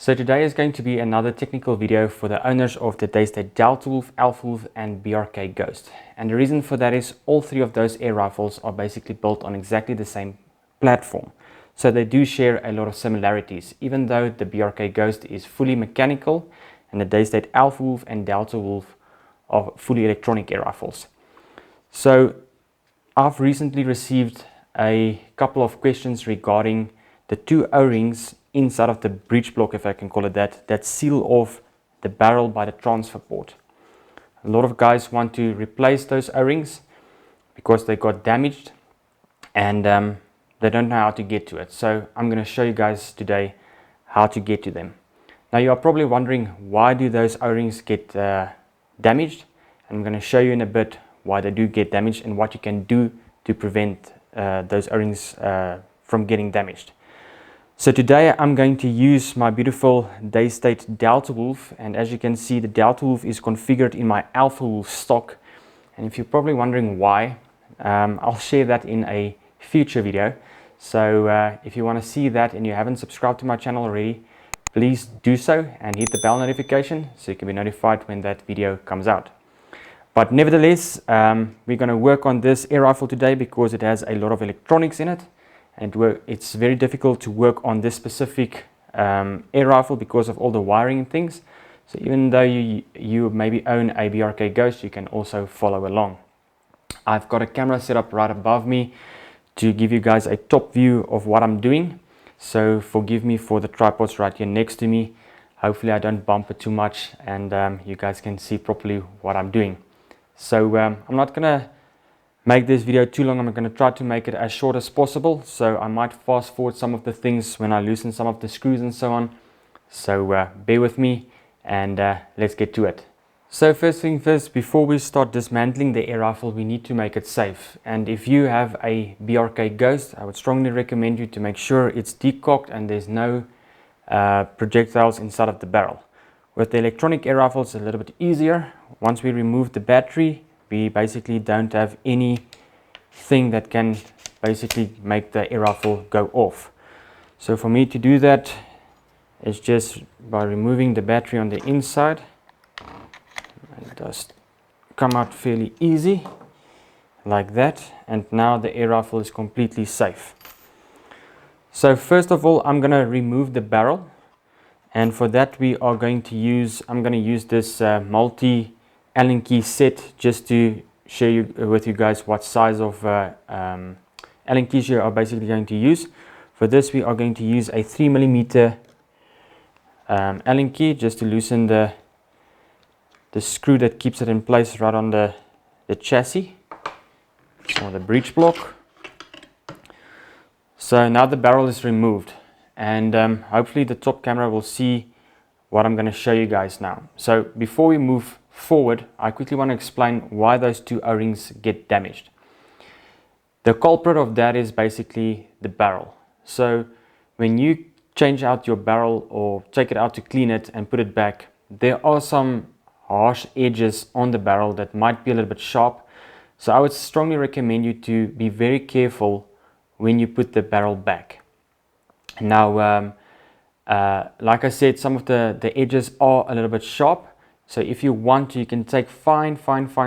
So today is going to be another technical video for the owners of the Daystate Delta Wolf, Alpha Wolf and BRK Ghost. And the reason for that is all three of those air rifles are basically built on exactly the same platform. So they do share a lot of similarities, even though the BRK Ghost is fully mechanical and the Daystate Alpha Wolf and Delta Wolf are fully electronic air rifles. So I've recently received a couple of questions regarding the two O-rings inside of the breech block, if I can call it that seal off the barrel by the transfer port. A lot of guys want to replace those O-rings because they got damaged and they don't know how to get to it. So I'm going to show you guys today how to get to them. Now you are probably wondering, why do those O-rings get damaged? I'm going to show you in a bit why they do get damaged and what you can do to prevent those O-rings from getting damaged. So today I'm going to use my beautiful Daystate Delta Wolf, and as you can see, the Delta Wolf is configured in my Alpha Wolf stock. And if you're probably wondering why, I'll share that in a future video. So if you want to see that and you haven't subscribed to my channel already, please do so and hit the bell notification so you can be notified when that video comes out. But nevertheless, we're going to work on this air rifle today because it has a lot of electronics in it. And it's very difficult to work on this specific air rifle because of all the wiring and things. So even though you maybe own a BRK Ghost, you can also follow along. I've got a camera set up right above me to give you guys a top view of what I'm doing. So forgive me for the tripods right here next to me. Hopefully I don't bump it too much and you guys can see properly what I'm doing. So I'm not going to make this video too long. I'm going to try to make it as short as possible, so I might fast forward some of the things when I loosen some of the screws and so on. So bear with me and let's get to it. So first thing first, before we start dismantling the air rifle, we need to make it safe. And if you have a BRK Ghost, I would strongly recommend you to make sure it's decocked and there's no projectiles inside of the barrel. With the electronic air rifles, it's a little bit easier. Once we remove the battery, we basically don't have anything that can basically make the air rifle go off. So for me to do that is just by removing the battery on the inside. It does come out fairly easy like that, and now the air rifle is completely safe. So first of all, I'm going to remove the barrel, and for that I'm going to use this multi Allen key set just to share with you guys what size of Allen keys you are basically going to use. For this we are going to use a 3mm Allen key just to loosen the screw that keeps it in place right on the chassis or the breech block. So now the barrel is removed, and hopefully the top camera will see what I'm going to show you guys now. So before we move forward, I quickly want to explain why those two O-rings get damaged. The culprit of that is basically the barrel. So when you change out your barrel or take it out to clean it and put it back, there are some harsh edges on the barrel that might be a little bit sharp. So I would strongly recommend you to be very careful when you put the barrel back. Now like I said, some of the edges are a little bit sharp. So if you want to, you can take fine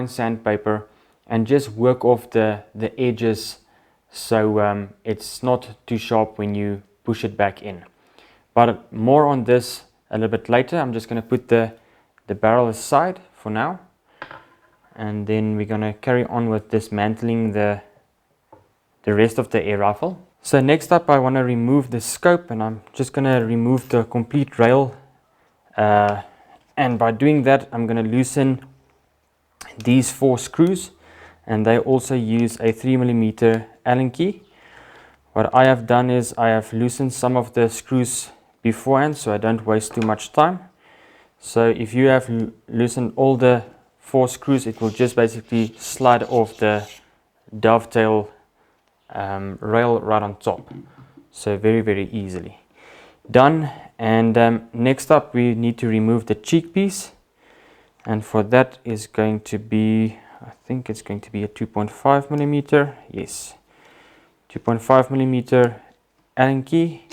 sandpaper and just work off the edges so it's not too sharp when you push it back in. But more on this a little bit later. I'm just going to put the barrel aside for now, and then we're going to carry on with dismantling the rest of the air rifle. So next up, I want to remove the scope, and I'm just going to remove the complete rail. And by doing that, I'm going to loosen these 4 screws, and they also use a 3mm Allen key. What I have done is I have loosened some of the screws beforehand so I don't waste too much time. So if you have loosened all the 4 screws, it will just basically slide off the dovetail rail right on top. So very easily done. And next up we need to remove the cheek piece, and for that is going to be, I think it's going to be a 2.5mm, yes, 2.5mm Allen key,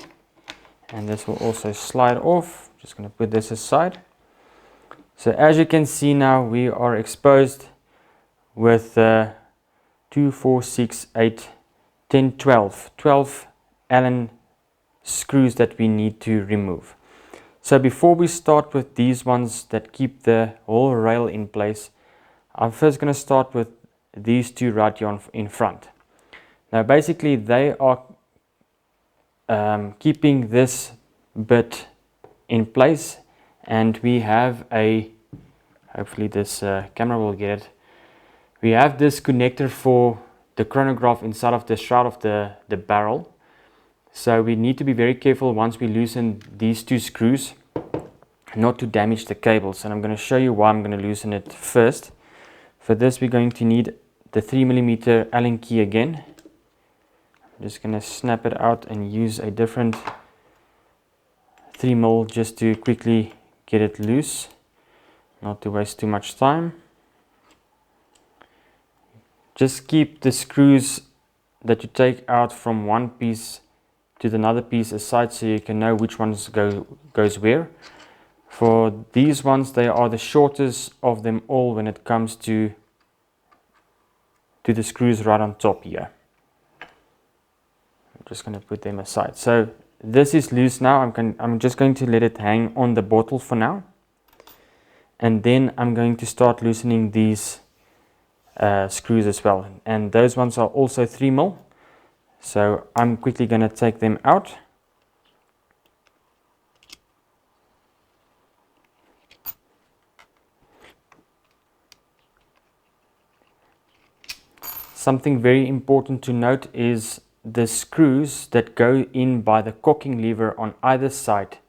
and this will also slide off just going to put this aside. So as you can see now, we are exposed with 2, 4, 6, 8, 10, 12 Allen screws that we need to remove. So before we start with these ones that keep the whole rail in place, I'm first going to start with these two right here in front. Now basically they are keeping this bit in place, and we have a, hopefully this camera will get it, we have this connector for the chronograph inside of the shroud of the barrel. So we need to be very careful once we loosen these two screws not to damage the cables, and I'm going to show you why I'm going to loosen it first. For this we're going to need the 3mm Allen key again. I'm just going to snap it out and use a different 3mm just to quickly get it loose, not to waste too much time. Just keep the screws that you take out from one piece to another piece aside so you can know which ones goes where. For these ones, they are the shortest of them all when it comes to the screws right on top here. I'm just going to put them aside. So this is loose now. I'm just going to let it hang on the bottle for now, and then I'm going to start loosening these screws as well, and those ones are also 3mm. So I'm quickly going to take them out. Something very important to note is the screws that go in by the cocking lever on either side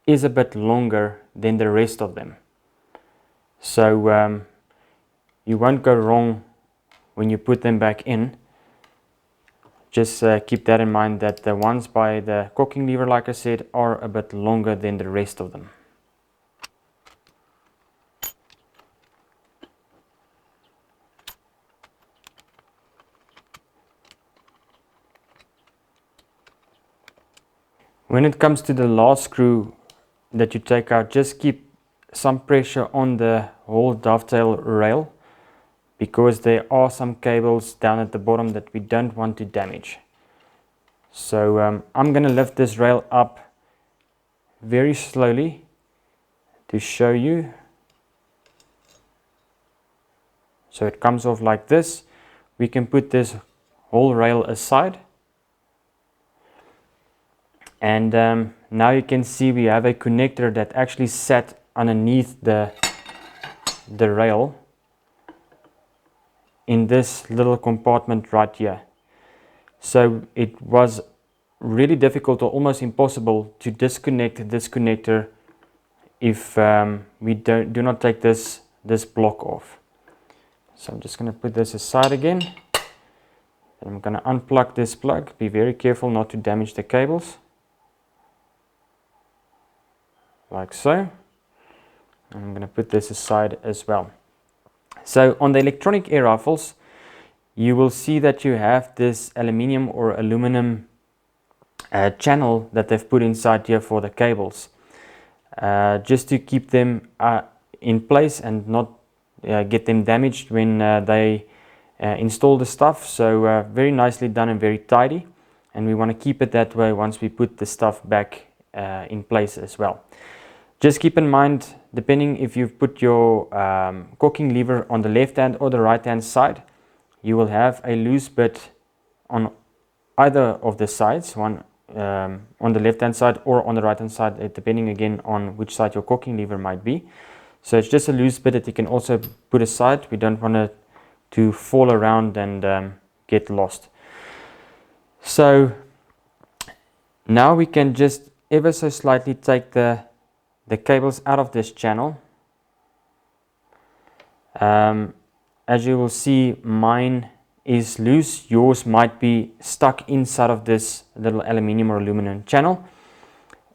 is a bit longer than the rest of them. So you won't go wrong when you put them back in. Just keep that in mind, that the ones by the cocking lever, like I said, are a bit longer than the rest of them. When it comes to the last screw that you take out, just keep some pressure on the whole dovetail rail, because there are some cables down at the bottom that we don't want to damage. So I'm going to lift this rail up very slowly to show you. So it comes off like this. We can put this whole rail aside, and now you can see we have a connector that actually sat underneath the rail in this little compartment right here. So it was really difficult or almost impossible to disconnect this connector if we do not take this block off. So I'm just going to put this aside again. I'm going to unplug this plug. Be very careful not to damage the cables, like so. And I'm going to put this aside as well. So on the electronic air rifles, you will see that you have this aluminium or aluminum channel that they've put inside here for the cables, just to keep them in place and not get them damaged when they install the stuff. So very nicely done and very tidy, and we want to keep it that way once we put the stuff back in place as well. Just keep in mind, depending if you've put your cocking lever on the left hand or the right hand side, you will have a loose bit on either of the sides, one on the left hand side or on the right hand side, depending again on which side your cocking lever might be. So it's just a loose bit that you can also put aside. We don't want it to fall around and get lost. So now we can just ever so slightly take the cables out of this channel. As you will see, mine is loose. Yours might be stuck inside of this little aluminium or aluminum channel.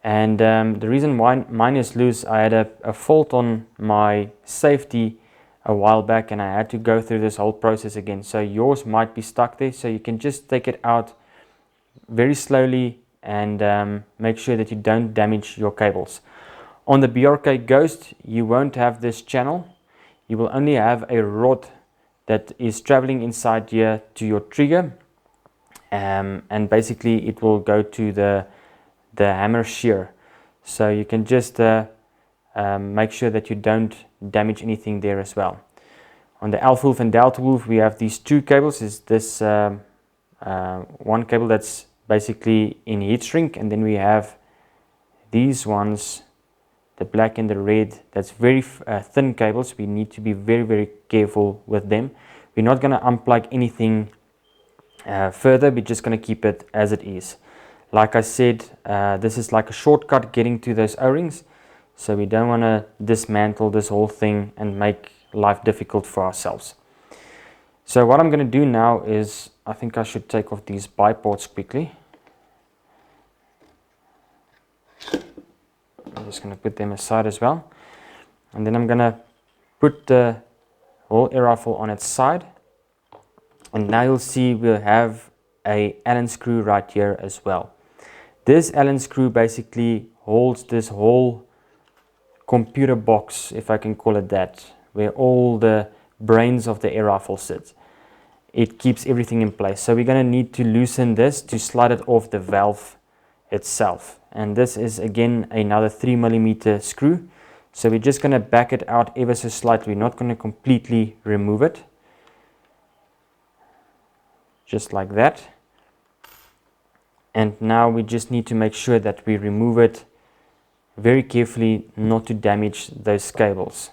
And the reason why mine is loose, I had a fault on my safety a while back, and I had to go through this whole process again. So yours might be stuck there, so you can just take it out very slowly and make sure that you don't damage your cables. On the BRK Ghost, you won't have this channel. You will only have a rod that is traveling inside here to your trigger, and basically it will go to the hammer shear. So you can just make sure that you don't damage anything there as well. On the Alpha Wolf and Delta Wolf, we have these two cables. Is this one cable that's basically in heat shrink, and then we have these ones, the black and the red, that's very thin cables. We need to be very careful with them. We're not going to unplug anything further. We're just going to keep it as it is. Like I said, this is like a shortcut getting to those O-rings, so we don't want to dismantle this whole thing and make life difficult for ourselves. So what I'm going to do now is, I think I should take off these biports quickly. I'm just going to put them aside as well, and then I'm going to put the whole air rifle on its side, and now you'll see we'll have a Allen screw right here as well. This Allen screw basically holds this whole computer box, if I can call it that, where all the brains of the air rifle sits. It keeps everything in place. So we're going to need to loosen this to slide it off the valve itself. And this is again another 3mm screw. So we're just going to back it out ever so slightly. We're not going to completely remove it. Just like that. And now we just need to make sure that we remove it very carefully, not to damage those cables.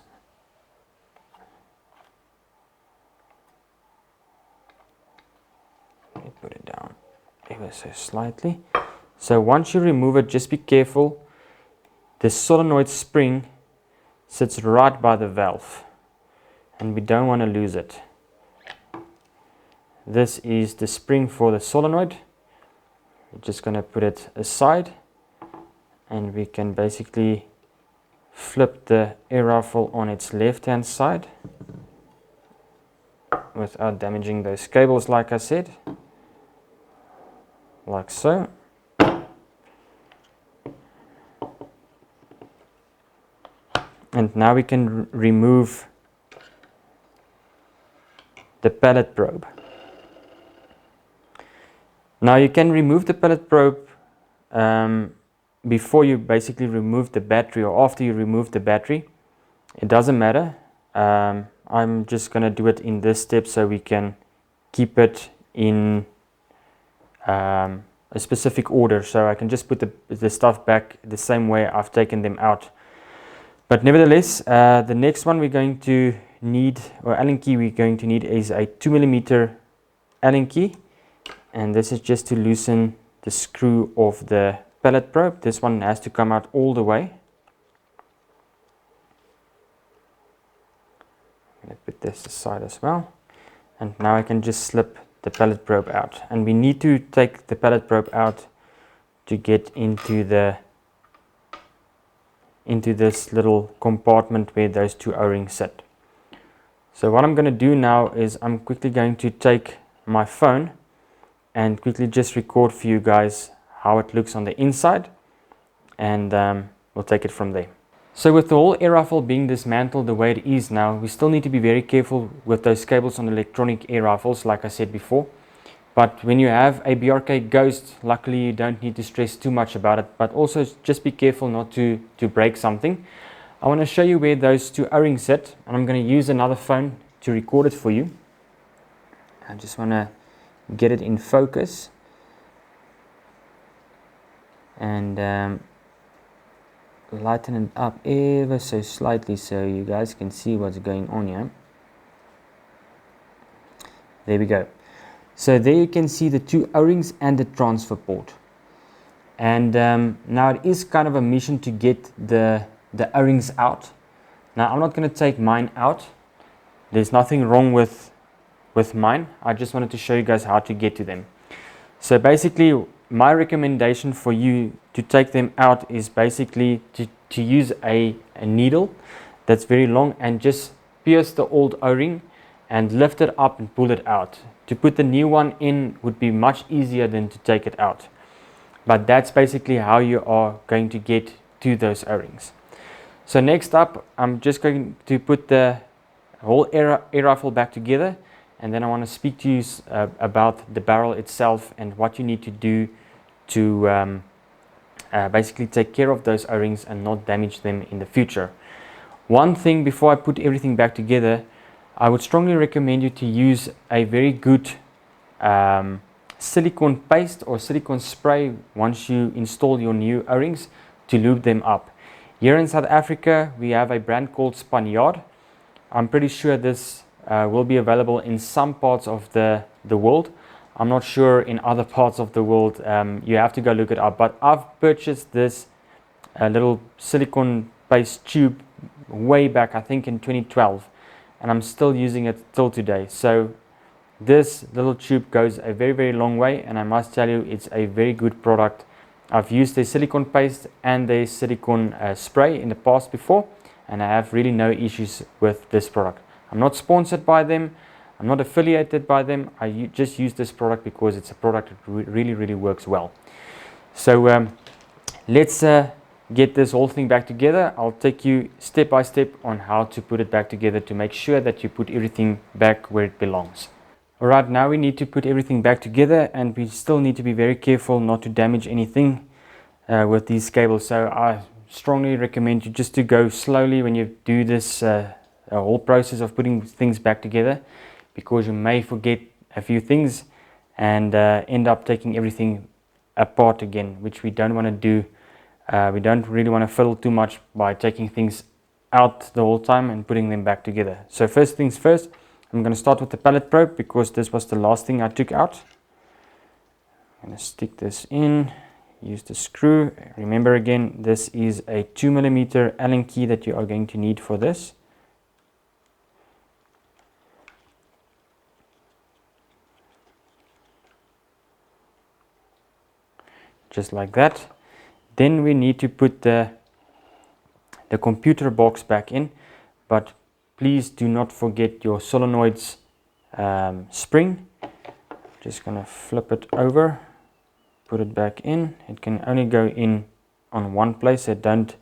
Let me put it down ever so slightly. So once you remove it, just be careful. The solenoid spring sits right by the valve, and we don't want to lose it. This is the spring for the solenoid. We're just going to put it aside, and we can basically flip the air rifle on its left hand side without damaging those cables, like I said, like so. And now we can remove the pellet probe. Now you can remove the pellet probe before you basically remove the battery, or after you remove the battery. It doesn't matter. I'm just going to do it in this step so we can keep it in a specific order. So I can just put the stuff back the same way I've taken them out. But nevertheless, the next one we're going to need, or Allen key we're going to need, is a 2mm Allen key. And this is just to loosen the screw of the pellet probe. This one has to come out all the way. I'm going to put this aside as well. And now I can just slip the pellet probe out. And we need to take the pellet probe out to get into this little compartment where those two O-rings sit. So what I'm going to do now is I'm quickly going to take my phone and quickly just record for you guys how it looks on the inside, and we'll take it from there. So with the whole air rifle being dismantled the way it is now, we still need to be very careful with those cables on electronic air rifles, like I said before. But when you have a BRK Ghost, luckily you don't need to stress too much about it, but also just be careful not to break something. I want to show you where those two O-rings sit, and I'm going to use another phone to record it for you. I just want to get it in focus and lighten it up ever so slightly so you guys can see what's going on here. There we go. So there you can see the two O-rings and the transfer port. And now it is kind of a mission to get the O-rings out. Now I'm not going to take mine out. There's nothing wrong with mine. I just wanted to show you guys how to get to them. So basically my recommendation for you to take them out is basically to use a needle that's very long and just pierce the old O-ring and lift it up and pull it out. To put the new one in would be much easier than to take it out. But that's basically how you are going to get to those O-rings. So next up, I'm just going to put the whole air rifle back together, and then I want to speak to you about the barrel itself and what you need to do to basically take care of those O-rings and not damage them in the future. One thing before I put everything back together, I would strongly recommend you to use a very good silicone paste or silicone spray once you install your new O-rings to lube them up. Here in South Africa, we have a brand called Spaniard. I'm pretty sure this will be available in some parts of the world. I'm not sure in other parts of the world. You have to go look it up. But I've purchased this little silicone paste tube way back, I think in 2012. And I'm still using it till today. So this little tube goes a very, very long way. And I must tell you, it's a very good product. I've used the silicone paste and the silicone spray in the past before, and I have really no issues with this product. I'm not sponsored by them, I'm not affiliated by them. I just use this product because it's a product that really, really works well. So let's get this whole thing back together. I'll take you step by step on how to put it back together to make sure that you put everything back where it belongs. Alright, now we need to put everything back together, and we still need to be very careful not to damage anything with these cables. So I strongly recommend you just to go slowly when you do this whole process of putting things back together, because you may forget a few things and end up taking everything apart again, which we don't want to do. We don't really want to fiddle too much by taking things out the whole time and putting them back together. So first things first, I'm going to start with the pallet probe because this was the last thing I took out. I'm going to stick this in, use the screw. Remember again, this is a 2mm Allen key that you are going to need for this. Just like that. Then we need to put the computer box back in, but please do not forget your solenoids spring. Just gonna flip it over, put it back in. It can only go in on one place, so don't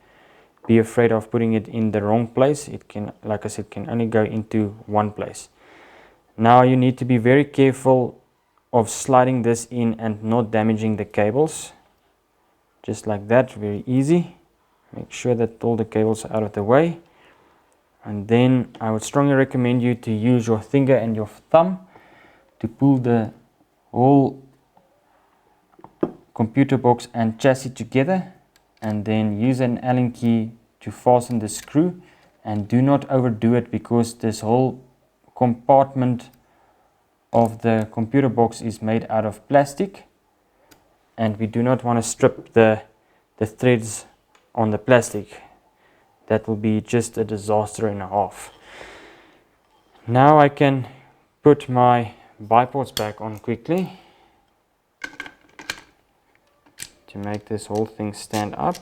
be afraid of putting it in the wrong place. It can, like I said, can only go into one place. Now you need to be very careful of sliding this in and not damaging the cables. Just like that, very easy. Make sure that all the cables are out of the way. And then I would strongly recommend you to use your finger and your thumb to pull the whole computer box and chassis together, and then use an Allen key to fasten the screw. And do not overdo it, because this whole compartment of the computer box is made out of plastic, and we do not want to strip the threads on the plastic. That will be just a disaster and a half. Now I can put my biports back on quickly to make this whole thing stand up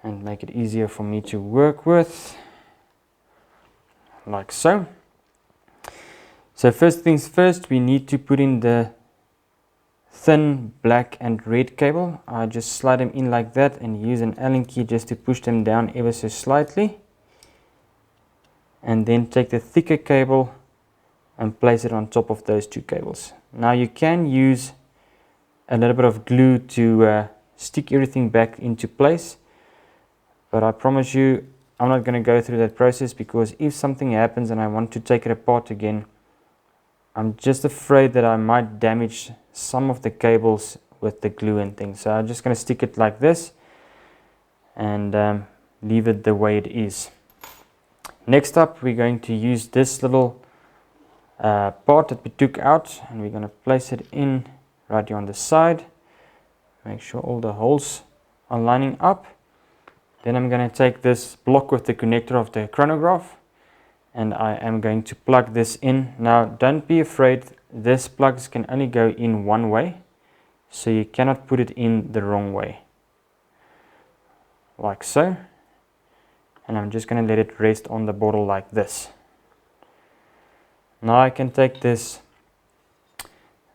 and make it easier for me to work with, like so. So first things first, we need to put in the thin black and red cable. I just slide them in like that and use an Allen key just to push them down ever so slightly, and then take the thicker cable and place it on top of those two cables. Now you can use a little bit of glue to stick everything back into place, but I promise you I'm not going to go through that process, because if something happens and I want to take it apart again, I'm just afraid that I might damage some of the cables with the glue and things. So I'm just going to stick it like this and leave it the way it is. Next up, we're going to use this little part that we took out, and we're going to place it in right here on the side. Make sure all the holes are lining up. Then I'm going to take this block with the connector of the chronograph, and I am going to plug this in. Now don't be afraid, this plugs can only go in one way, so you cannot put it in the wrong way, like so. And I'm just going to let it rest on the bottle like this. Now I can take this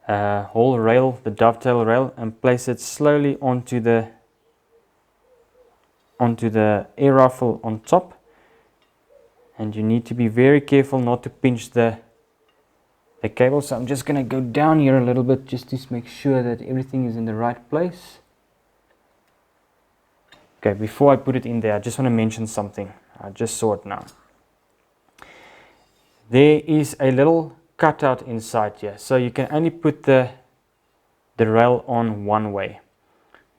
whole rail, the dovetail rail, and place it slowly onto the onto the air rifle on top, and you need to be very careful not to pinch the cable. So I'm just going to go down here a little bit just to make sure that everything is in the right place. Okay, before I put it in there, I just want to mention something. I just saw it now. There is a little cutout inside here, so you can only put the rail on one way.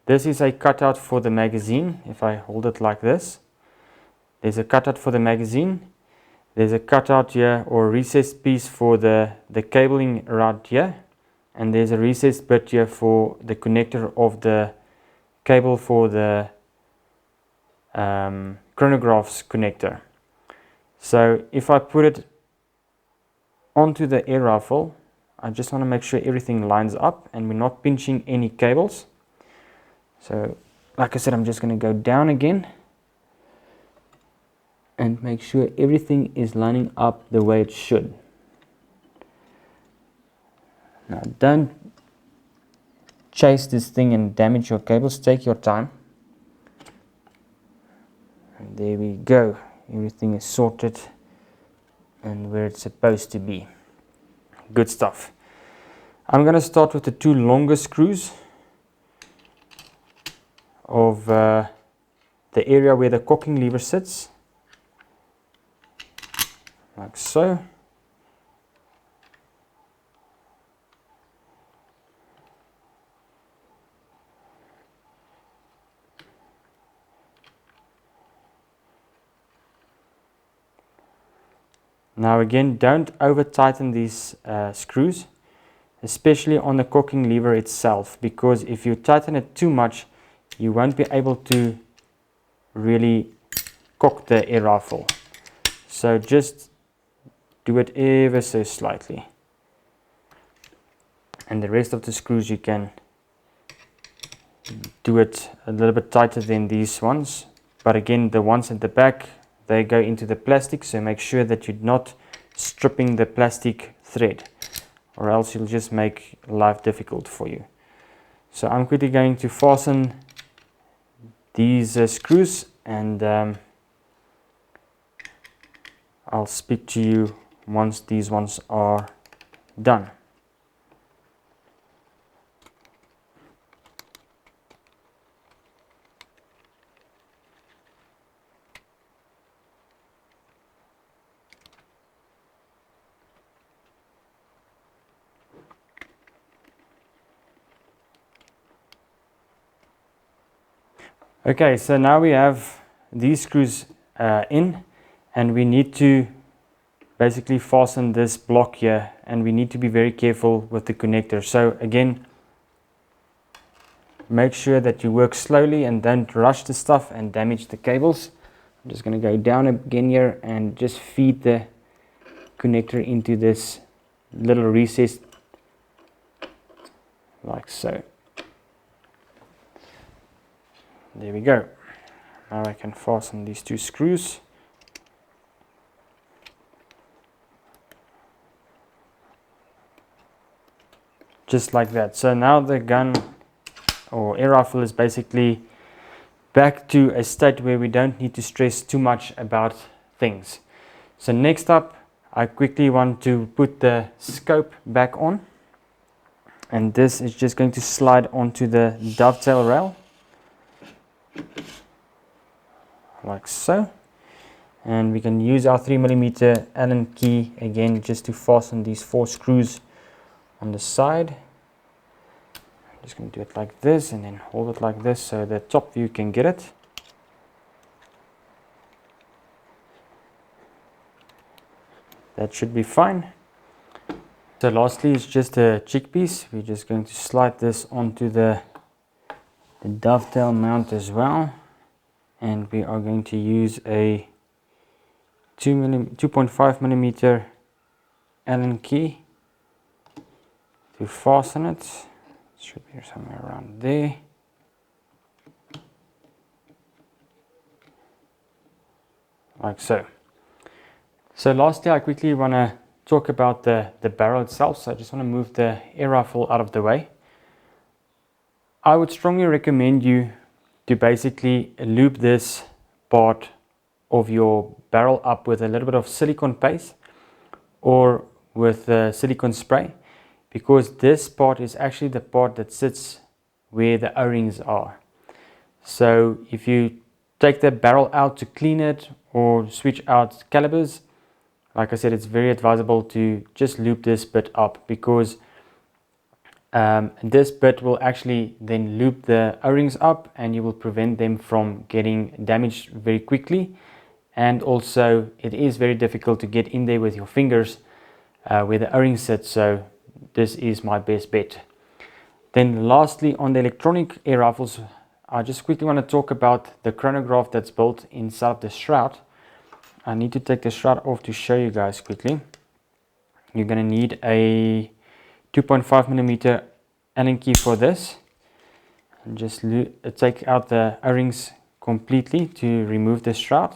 This is a cutout for the magazine. If I hold it like this, there's a cutout for the magazine. There's a cutout here, or recessed piece for the cabling right here, and there's a recessed bit here for the connector of the cable for the chronograph's connector. So if I put it onto the air rifle, I just want to make sure everything lines up and we're not pinching any cables. So like I said, I'm just going to go down again and make sure everything is lining up the way it should. Now don't chase this thing and damage your cables, take your time. And there we go, everything is sorted and where it's supposed to be. Good stuff. I'm going to start with the two longest screws of the area where the cocking lever sits, like so. Now again, don't over tighten these screws, especially on the cocking lever itself, because if you tighten it too much, you won't be able to really cock the air rifle. So just do it ever so slightly. And the rest of the screws you can do it a little bit tighter than these ones. But again, the ones at the back, they go into the plastic, so make sure that you're not stripping the plastic thread, or else you'll just make life difficult for you. So I'm quickly going to fasten these screws, and I'll speak to you once these ones are done. Okay, so now we have these screws in, and we need to basically fasten this block here, and we need to be very careful with the connector. So again, make sure that you work slowly and don't rush the stuff and damage the cables. I'm just going to go down again here and just feed the connector into this little recess, like so. There we go. Now I can fasten these two screws. Just like that. So now the gun or air rifle is basically back to a state where we don't need to stress too much about things. So next up, I quickly want to put the scope back on, and this is just going to slide onto the dovetail rail, like so. And we can use our 3mm Allen key again just to fasten these 4 screws on the side. I'm just going to do it like this and then hold it like this so the top view can get it. That should be fine. So lastly is just a cheek piece. We're just going to slide this onto the dovetail mount as well, and we are going to use a 2.5mm Allen key to fasten it. It should be somewhere around there. Like so. So lastly, I quickly want to talk about the barrel itself. So I just want to move the air rifle out of the way. I would strongly recommend you to basically lube this part of your barrel up with a little bit of silicone paste or with silicone spray, because this part is actually the part that sits where the O-rings are. So if you take the barrel out to clean it or switch out calipers, like I said, it's very advisable to just lube this bit up, because this bit will actually then lube the O-rings up and you will prevent them from getting damaged very quickly. And also it is very difficult to get in there with your fingers where the O-rings sit, so this is my best bet. Then lastly, on the electronic air rifles, I just quickly want to talk about the chronograph that's built inside of the shroud. I need to take the shroud off to show you guys quickly. You're going to need a 2.5mm Allen key for this, and just take out the O-rings completely to remove the shroud.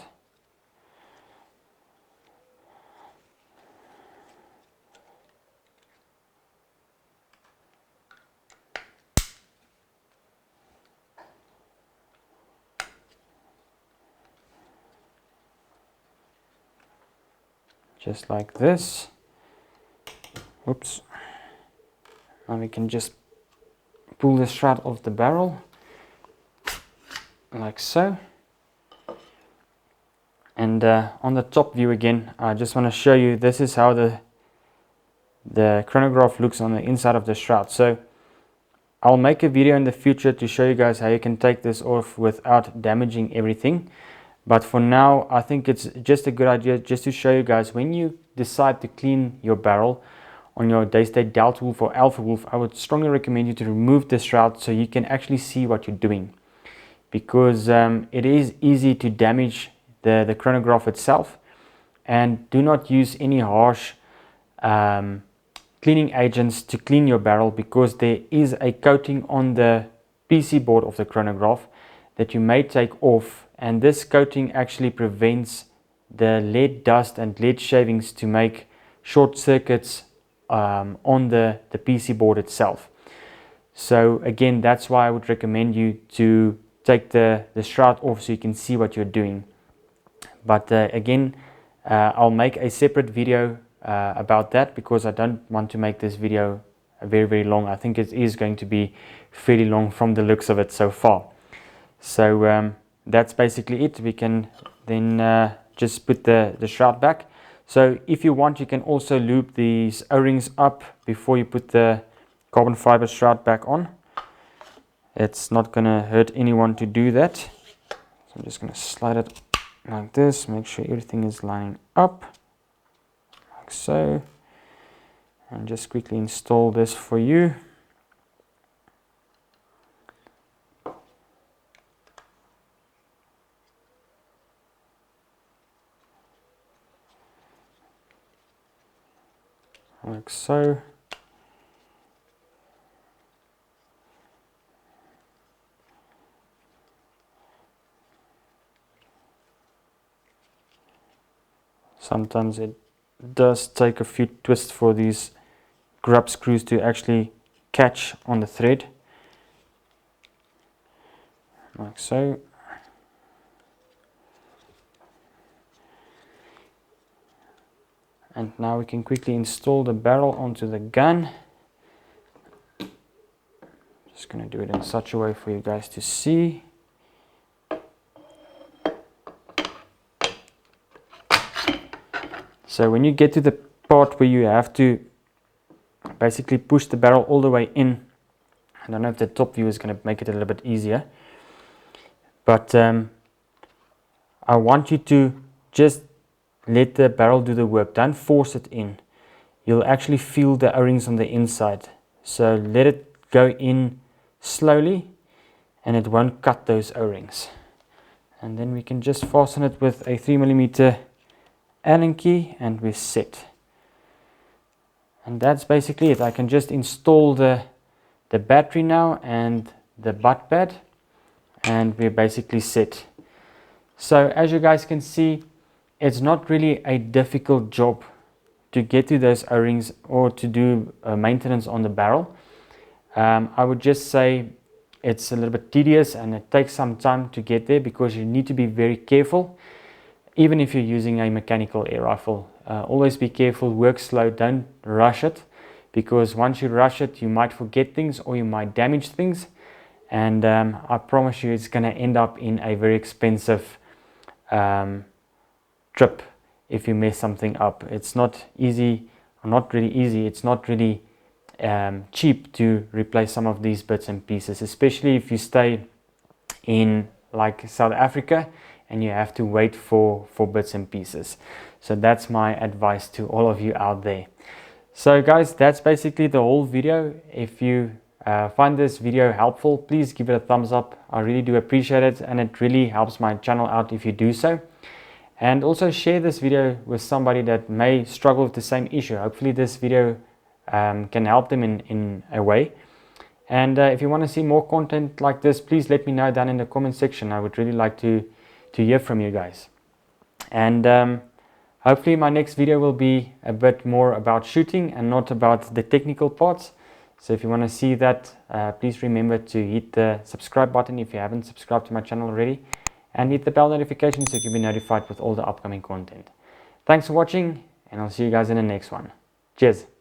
Just like this. Oops. Now we can just pull the shroud off the barrel like so. And on the top view again, I just want to show you, this is how the chronograph looks on the inside of the shroud. So I'll make a video in the future to show you guys how you can take this off without damaging everything. But for now, I think it's just a good idea just to show you guys, when you decide to clean your barrel on your Daystate Delta Wolf or Alpha Wolf, I would strongly recommend you to remove the shroud so you can actually see what you're doing. Because it is easy to damage the chronograph itself. And do not use any harsh cleaning agents to clean your barrel, because there is a coating on the PC board of the chronograph that you may take off, and this coating actually prevents the lead dust and lead shavings to make short circuits on the PC board itself. So again, that's why I would recommend you to take the shroud off so you can see what you're doing. But again, I'll make a separate video about that, because I don't want to make this video very long. I think it is going to be fairly long from the looks of it so far. So that's basically it. We can then just put the shroud back. So if you want, you can also lube these O-rings up before you put the carbon fiber shroud back on. It's not going to hurt anyone to do that. So I'm just going to slide it like this, make sure everything is lining up like so, and just quickly install this for you. Like so. Sometimes it does take a few twists for these grub screws to actually catch on the thread. Like so. And now we can quickly install the barrel onto the gun. Just going to do it in such a way for you guys to see. So when you get to the part where you have to basically push the barrel all the way in, I don't know if the top view is going to make it a little bit easier, but I want you to just let the barrel do the work. Don't force it in. You'll actually feel the O-rings on the inside. So let it go in slowly and it won't cut those O-rings. And then we can just fasten it with a 3mm Allen key and we're set. And that's basically it. I can just install the battery now and the butt pad, and we're basically set. So as you guys can see, it's not really a difficult job to get to those O-rings or to do maintenance on the barrel. I would just say it's a little bit tedious and it takes some time to get there, because you need to be very careful. Even if you're using a mechanical air rifle, always be careful, work slow, don't rush it, because once you rush it, you might forget things or you might damage things, and I promise you it's going to end up in a very expensive trip if you mess something up. It's not easy, or not really easy, it's not really cheap to replace some of these bits and pieces, especially if you stay in like South Africa and you have to wait for bits and pieces. So that's my advice to all of you out there. So guys, that's basically the whole video. If you find this video helpful, please give it a thumbs up. I really do appreciate it, and it really helps my channel out if you do so. And also share this video with somebody that may struggle with the same issue. Hopefully this video can help them in a way. And if you want to see more content like this, please let me know down in the comment section. I would really like to hear from you guys. And hopefully my next video will be a bit more about shooting and not about the technical parts. So if you want to see that, please remember to hit the subscribe button if you haven't subscribed to my channel already, and hit the bell notification so you can be notified with all the upcoming content. Thanks for watching, and I'll see you guys in the next one. Cheers.